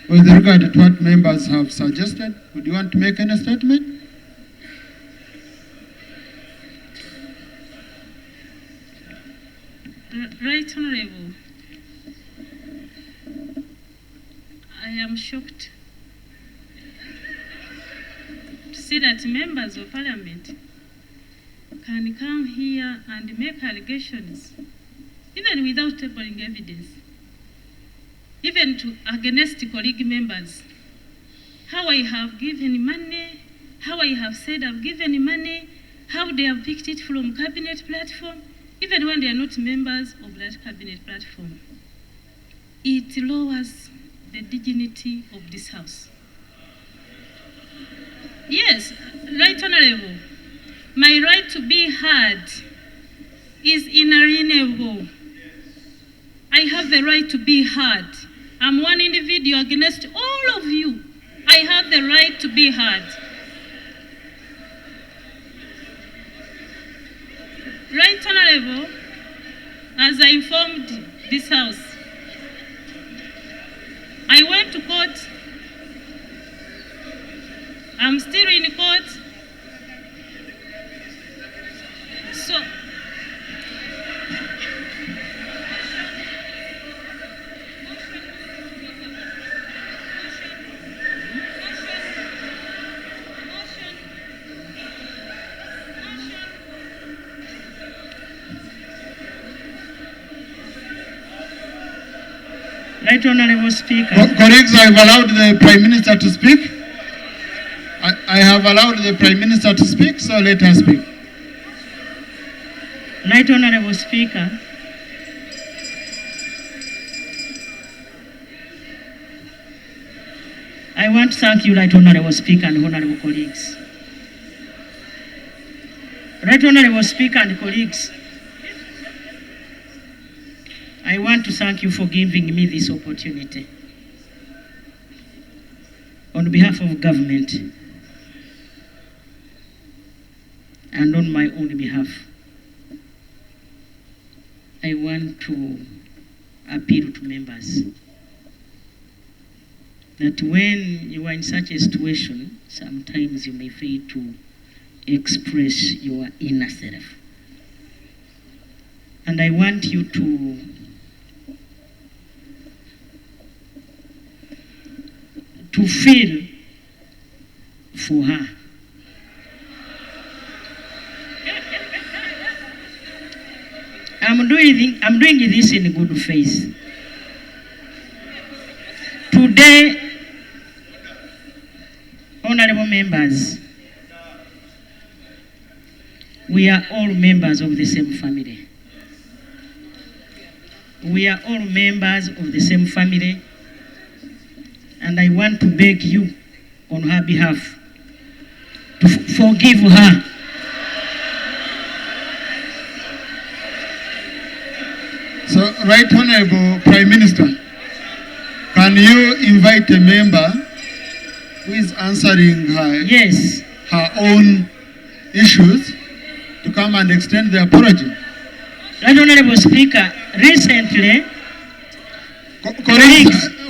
With regard to what members have suggested, would you want to make any statement? Right Honourable, I am shocked to see that members of Parliament can come here and make allegations, even without tabling evidence, even to against colleague members. How I have given money, how I have said I've given money, how they have picked it from cabinet platform, even when they are not members of that cabinet platform. It lowers the dignity of this house. Yes, Right Honourable, my right to be heard is inalienable. I have the right to be heard. I'm one individual against all of you. I have the right to be heard. Right Honourable, as I informed this house, I went to court. I'm still in court. So, Right Honourable Speaker. Colleagues, I have allowed the Prime Minister to speak. I have allowed the Prime Minister to speak, so let her speak. Right Honourable Speaker. I want to thank you, Right Honourable Speaker and Honourable colleagues. Right Honourable Speaker and colleagues, I want to thank you for giving me this opportunity. On behalf of government and on my own behalf, I want to appeal to members that when you are in such a situation, sometimes you may fail to express your inner self. And I want you to feel for her. I'm doing this in good faith. Today, honorable members, we are all members of the same family. We are all members of the same family. And I want to beg you on her behalf to forgive her. So, Right Honourable Prime Minister, can you invite a member who is answering her own issues to come and extend the apology? Right Honourable Speaker, recently,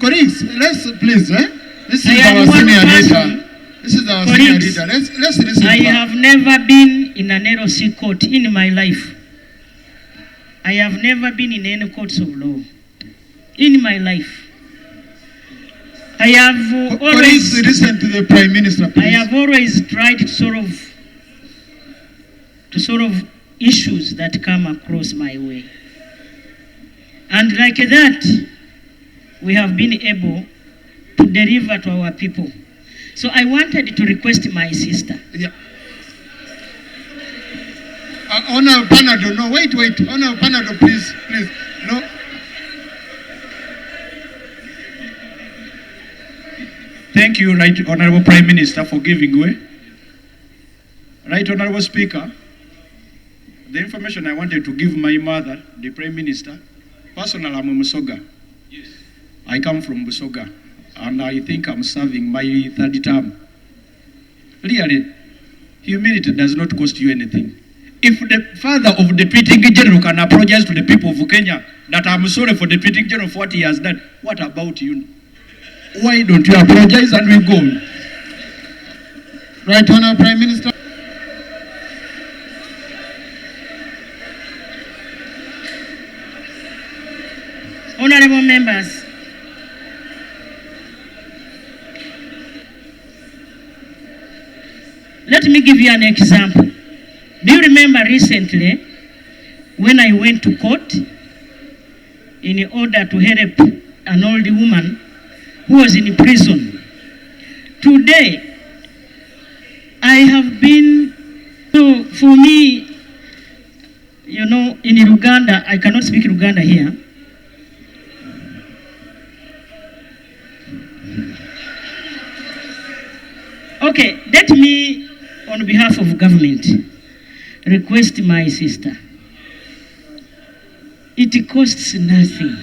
colleagues, let's please, this is our senior leader. This is our senior leader. Let's listen. I have never been in an LOC court in my life. I have never been in any courts of law in my life. I have always listen to the Prime Minister, please. I have always tried to solve issues that come across my way. And like that, we have been able to deliver to our people. So I wanted to request my sister. Yeah. Honourable Panado, no, wait. Honourable Panado, please. No. Thank you, Right Honourable Prime Minister, for giving way. Right Honourable Speaker, the information I wanted to give my mother, the Prime Minister, personally, I'm a Musoga. Yes. I come from Busoga, and I think I'm serving my third term. Really, humility does not cost you anything. If the father of the Deputy General can apologize to the people of Kenya that I'm sorry for the Deputy General for what he has done, what about you? Why don't you apologize and we go? Right Honourable Prime Minister. Honourable members, let me give you an example. Do you remember recently when I went to court in order to help an old woman who was in prison? Today, I have been, so for me, you know, in Uganda, I cannot speak Uganda here. Okay, let me, on behalf of government, request my sister. It costs nothing.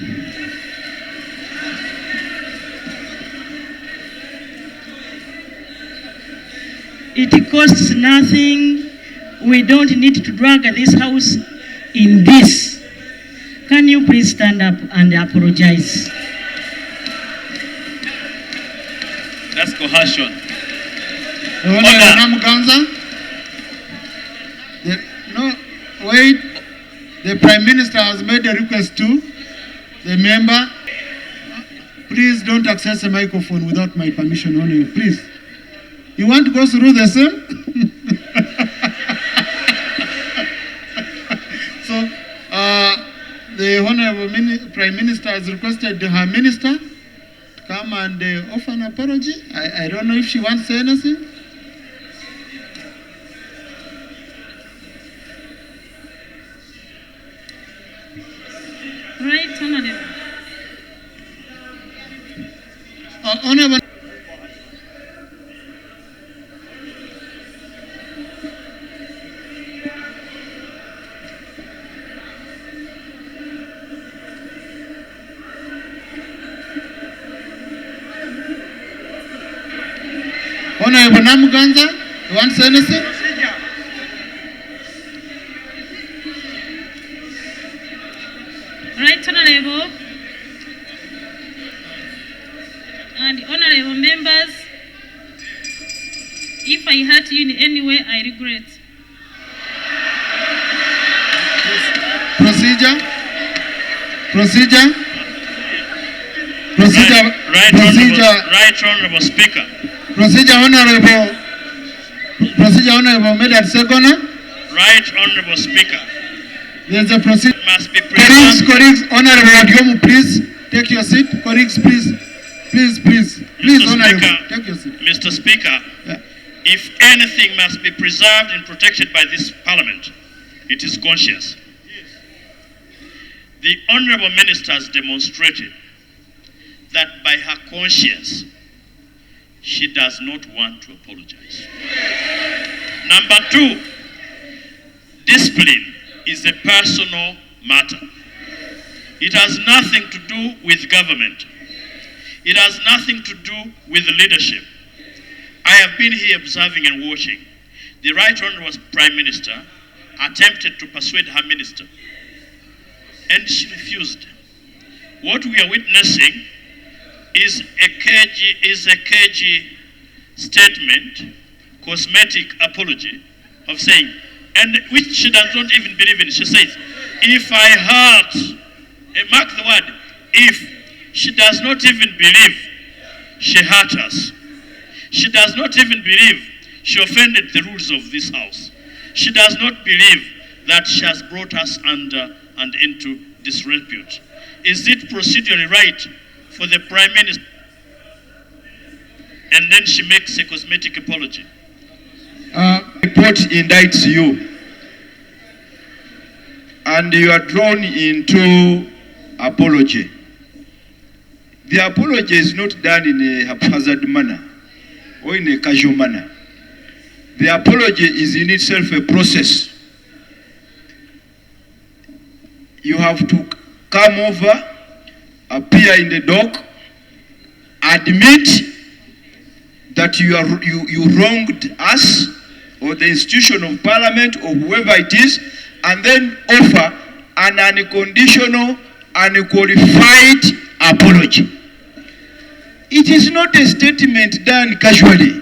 It costs nothing. We don't need to drag this house in this. Can you please stand up and apologize? That's coercion. Honourable Namuganza. No, wait. The Prime Minister has made a request to the member. Please don't access the microphone without my permission, Honourable. Please. You want to go through the same? So, the Honourable Prime Minister has requested her minister to come and offer an apology. I don't know if she wants to say anything. Right, Honourable. Honourable. Honourable Namuganza, you want to say anything? Right, Honourable. And honourable members, if I hurt you in any way, I regret. Procedure. Right, Honourable Speaker. Procedure, Honourable Medad Segona. Right, Honourable Speaker. There's a procedure. Must be Colleagues, Honourable Wadiomu, please take your seat. Colleagues, please, Honourable, take your seat. Mr. Speaker, Yeah. if anything must be preserved and protected by this Parliament, it is conscience. The Honourable Minister has demonstrated that by her conscience, she does not want to apologize. Number two, discipline is a personal matter. It has nothing to do with government. It has nothing to do with leadership. I have been here observing and watching. The Right Honourable Prime Minister attempted to persuade her minister, and she refused. What we are witnessing is a cagey statement, cosmetic apology of saying, and which she does not even believe in. She says, if I hurt, mark the word, if, she does not even believe she hurt us. She does not even believe she offended the rules of this house. She does not believe that she has brought us under and into disrepute. Is it procedurally right for the Prime Minister? And then she makes a cosmetic apology. Report indicts you, and you are drawn into apology. The apology is not done in a haphazard manner or in a casual manner. The apology is in itself a process. You have to come over, appear in the dock, admit that you wronged us or the institution of Parliament or whoever it is, and then offer an unconditional, unqualified apology. It is not a statement done casually.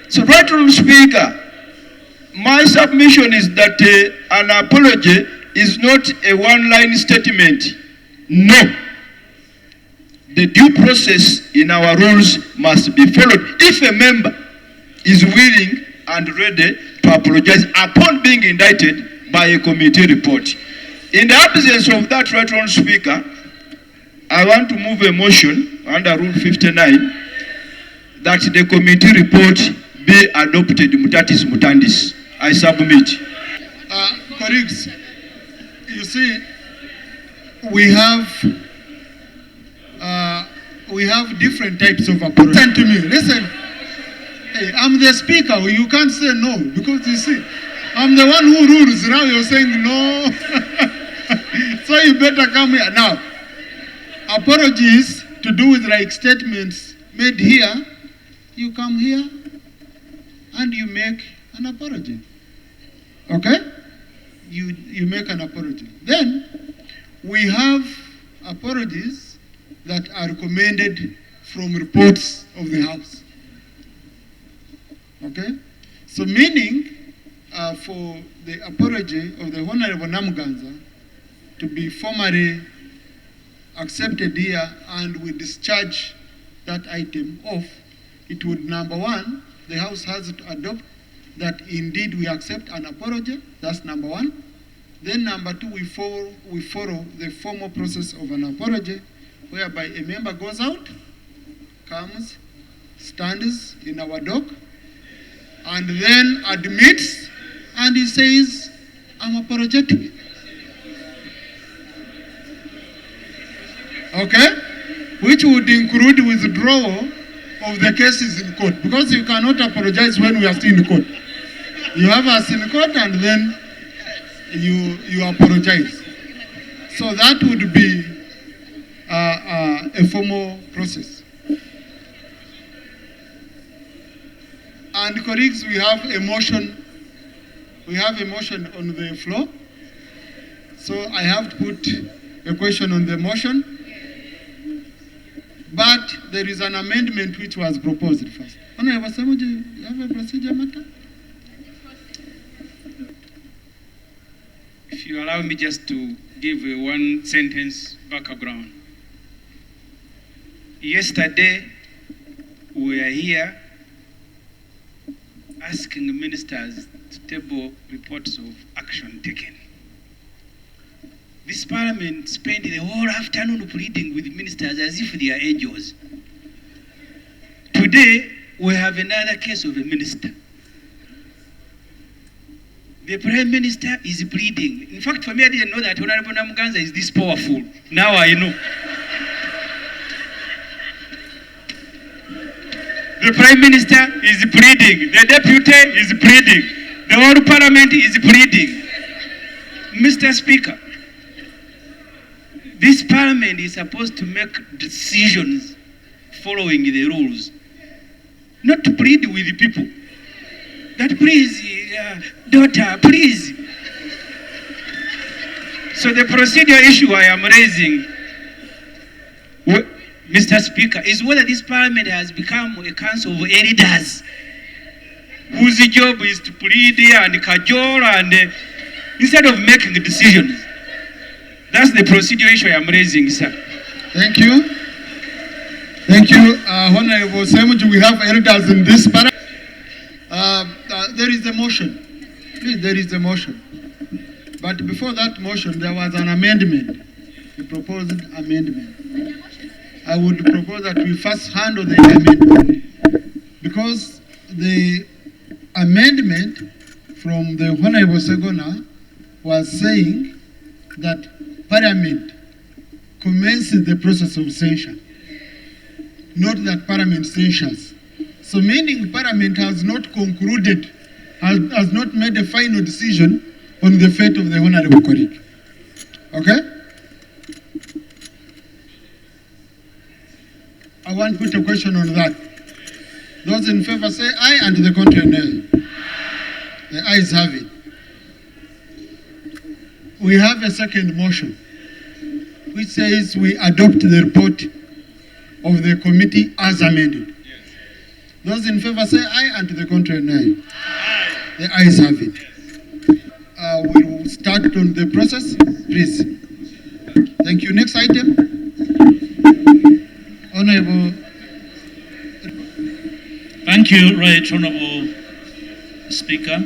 So, Right Honourable Speaker, my submission is that an apology is not a one-line statement. No. The due process in our rules must be followed if a member is willing and ready to apologize upon being indicted by a committee report. In the absence of that, Right Honourable Speaker, I want to move a motion under Rule 59 that the committee report be adopted mutatis mutandis. I submit. Colleagues, you see, we have different types of apology. Listen to me. Listen. Hey, I'm the speaker. You can't say no because you see, I'm the one who rules. Now you're saying no. So you better come here. Now, apologies to do with like statements made here. You come here and you make an apology. Okay? You make an apology. Then we have apologies that are recommended from reports of the House. Okay? So meaning for the apology of the Honorable Namuganza to be formally accepted here and we discharge that item off, it would, number one, the House has to adopt that indeed we accept an apology. That's number one. Then number two, we follow the formal process of an apology, whereby a member goes out, comes, stands in our dock, and then admits, and he says, I'm apologetic. Okay? Which would include withdrawal of the cases in court, because you cannot apologize when we are still in court. You have us in court and then you apologize. So that would be a formal process. And colleagues, we have a motion. We have a motion on the floor. So I have to put a question on the motion. But there is an amendment which was proposed first. Honorable Ssemujju, you have a procedure matter? If you allow me just to give a one sentence background. Yesterday, we were here asking ministers to table reports of action taken. This parliament spent the whole afternoon pleading with ministers as if they are angels. Today, we have another case of a minister. The Prime Minister is pleading. In fact, for me, I didn't know that Honorable Namuganza is this powerful. Now I know. The Prime Minister is pleading. The Deputy is pleading. The whole Parliament is pleading. Mr. Speaker, this Parliament is supposed to make decisions following the rules, not to plead with the people. That please, daughter, please. So the procedure issue I am raising, Mr. Speaker, is whether this Parliament has become a council of elders whose job is to plead and cajole and instead of making decisions. That's the procedure issue I am raising, sir. Thank you. Thank you, Honorable Ssemujju. We have elders in this Parliament. There is a motion. Please, there is a motion. But before that motion, there was an amendment, a proposed amendment. I would propose that we first handle the amendment, because the amendment from the Honorable Segona was saying that Parliament commences the process of censure, not that Parliament censures. So meaning Parliament has not concluded, has not made a final decision on the fate of the Honorable colleague. Okay? I want to put a question on that. Those in favor say aye, and the contrary nay. The ayes have it. We have a second motion, which says we adopt the report of the committee as amended. Those in favor say aye, and to the contrary, nay. The ayes have it. We will start on the process, please. Thank you. Next item. Honorable. Thank you, Right Honorable Speaker.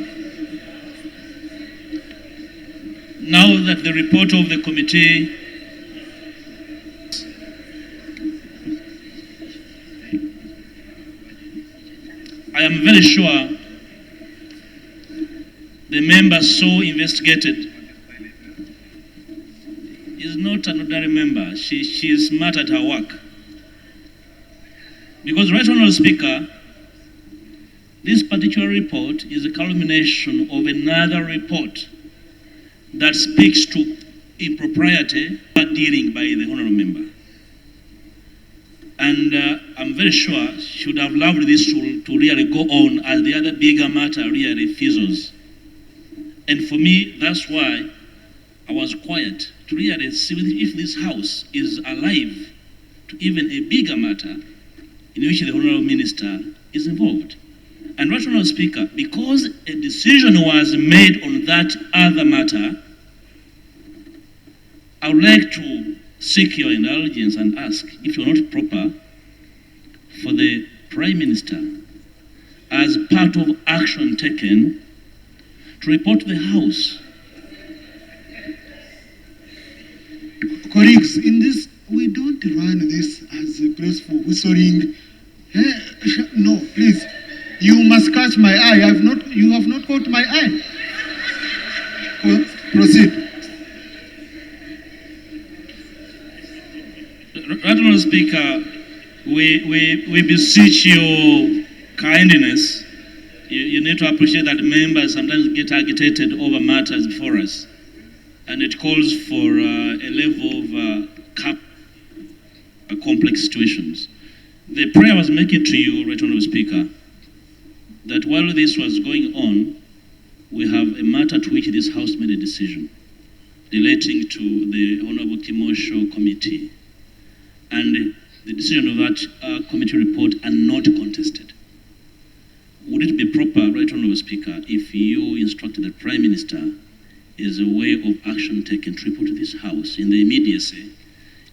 Now that the report of the committee I am very sure the member so investigated is not an ordinary member. She is smart at her work. Because, Right Honourable Speaker, this particular report is a culmination of another report that speaks to impropriety dealing by the honourable member. And I'm very sure she would have loved this to really go on as the other bigger matter really fizzles. And for me, that's why I was quiet, to really see if this House is alive to even a bigger matter in which the Honourable Minister is involved. And Right Honourable Speaker, because a decision was made on that other matter, I would like to seek your indulgence and ask if you're not proper for the Prime Minister, as part of action taken, to report to the House. Colleagues, in this, we don't run this as a place for whistling. No, please. You must catch my eye. You have not caught my eye. Proceed. Right Honourable Speaker, we beseech your kindness. You need to appreciate that members sometimes get agitated over matters before us. And it calls for a level of complex situations. The prayer I was making to you, Right Honourable Speaker, that while this was going on, we have a matter to which this House made a decision relating to the Honourable Commercial Committee. And the decision of that committee report are not contested. Would it be proper, Right Honourable Speaker, if you instructed the Prime Minister as a way of action taken to report to this House in the immediacy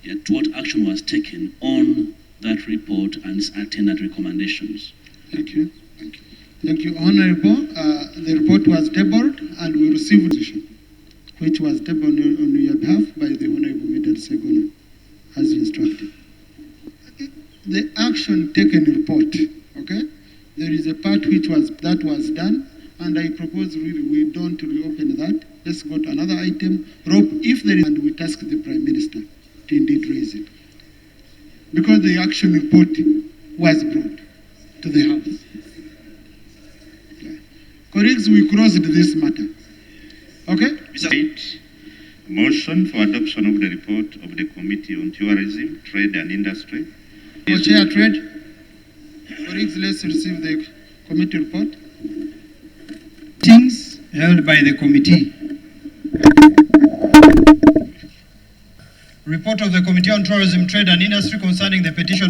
at what action was taken on that report and its attendant recommendations? Thank you. Thank you. Thank you, Honourable. The report was tabled and we received a decision which was tabled on your behalf by the Honourable Medal Seguno as instructed. The action taken report, okay? There is a part that was done, and I propose really we don't reopen that. Let's go to another item. Rob, if there is, and we task the Prime Minister to indeed raise it. Because the action report was brought to the House. Okay. Colleagues, we closed this matter. Okay? Motion for adoption of the report of the Committee on Tourism, Trade and Industry. Chair Trade. Colleagues, let's receive the committee report. Meetings held by the committee. Report of the Committee on Tourism, Trade and Industry concerning the petition